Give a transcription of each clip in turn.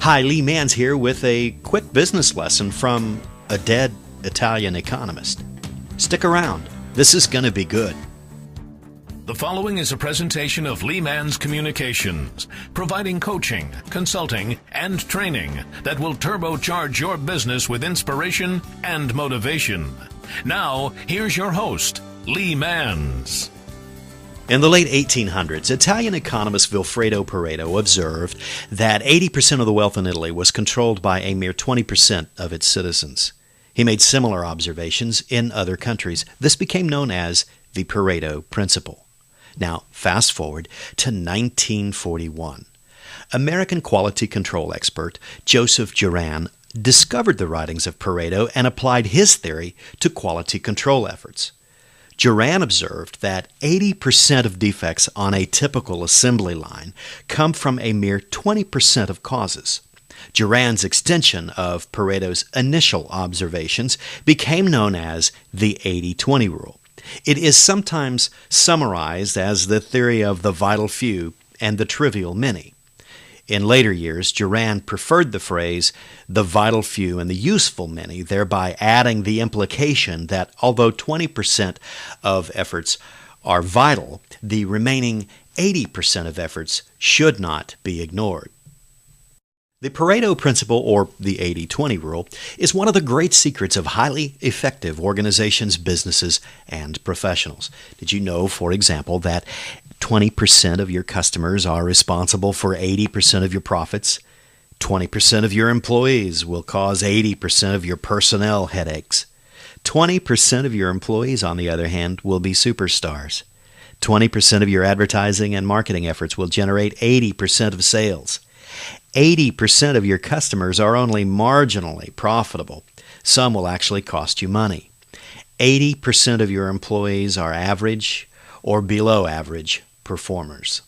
Hi, Lee Manns here with a quick business lesson from a dead Italian economist. Stick around. This is going to be good. The following is a presentation of Lee Manns Communications, providing coaching, consulting, and training that will turbocharge your business with inspiration and motivation. Now, here's your host, Lee Manns. In the late 1800s, Italian economist Vilfredo Pareto observed that 80% of the wealth in Italy was controlled by a mere 20% of its citizens. He made similar observations in other countries. This became known as the Pareto Principle. Now, fast forward to 1941. American quality control expert Joseph Juran discovered the writings of Pareto and applied his theory to quality control efforts. Juran observed that 80% of defects on a typical assembly line come from a mere 20% of causes. Juran's extension of Pareto's initial observations became known as the 80-20 rule. It is sometimes summarized as the theory of the vital few and the trivial many. In later years, Juran preferred the phrase, the vital few and the useful many, thereby adding the implication that although 20% of efforts are vital, the remaining 80% of efforts should not be ignored. The Pareto Principle, or the 80-20 rule, is one of the great secrets of highly effective organizations, businesses, and professionals. Did you know, for example, that 20% of your customers are responsible for 80% of your profits? 20% of your employees will cause 80% of your personnel headaches. 20% of your employees, on the other hand, will be superstars. 20% of your advertising and marketing efforts will generate 80% of sales. 80% of your customers are only marginally profitable. Some will actually cost you money. 80% of your employees are average or below average performers.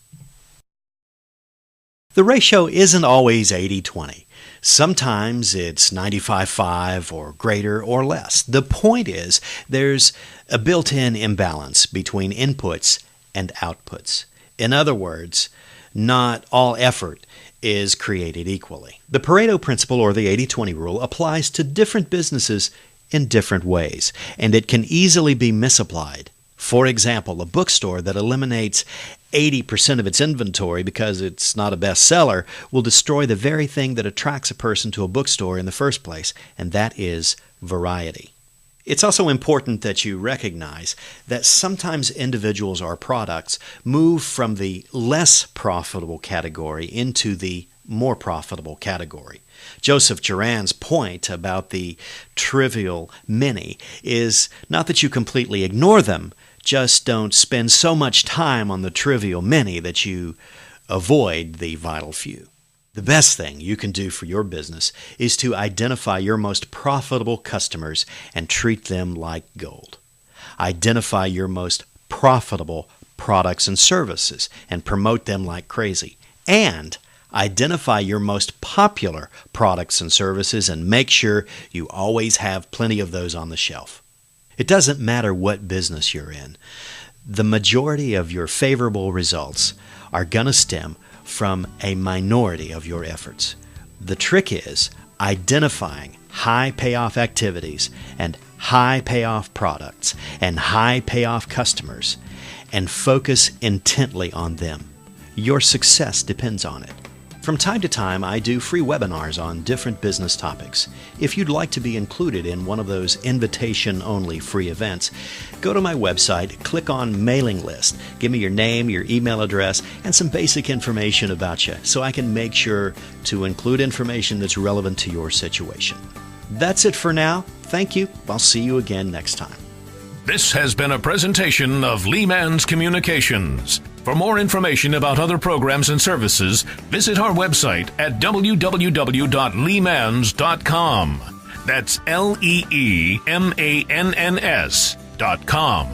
The ratio isn't always 80-20. Sometimes it's 95-5 or greater or less. The point is there's a built-in imbalance between inputs and outputs. In other words, not all effort is created equally. The Pareto Principle, or the 80-20 rule, applies to different businesses in different ways, and it can easily be misapplied. For example, a bookstore that eliminates 80% of its inventory because it's not a bestseller will destroy the very thing that attracts a person to a bookstore in the first place, and that is variety. It's also important that you recognize that sometimes individuals or products move from the less profitable category into the more profitable category. Joseph Juran's point about the trivial many is not that you completely ignore them, just don't spend so much time on the trivial many that you avoid the vital few. The best thing you can do for your business is to identify your most profitable customers and treat them like gold. Identify your most profitable products and services and promote them like crazy. And identify your most popular products and services and make sure you always have plenty of those on the shelf. It doesn't matter what business you're in. The majority of your favorable results are going to stem from a minority of your efforts. The trick is identifying high payoff activities and high payoff products and high payoff customers and focus intently on them. Your success depends on it. From time to time, I do free webinars on different business topics. If you'd like to be included in one of those invitation-only free events, go to my website, click on Mailing List, give me your name, your email address, and some basic information about you so I can make sure to include information that's relevant to your situation. That's it for now. Thank you. I'll see you again next time. This has been a presentation of Lee Manns Communications. For more information about other programs and services, visit our website at www.leemanns.com. That's LEEMANNS.com.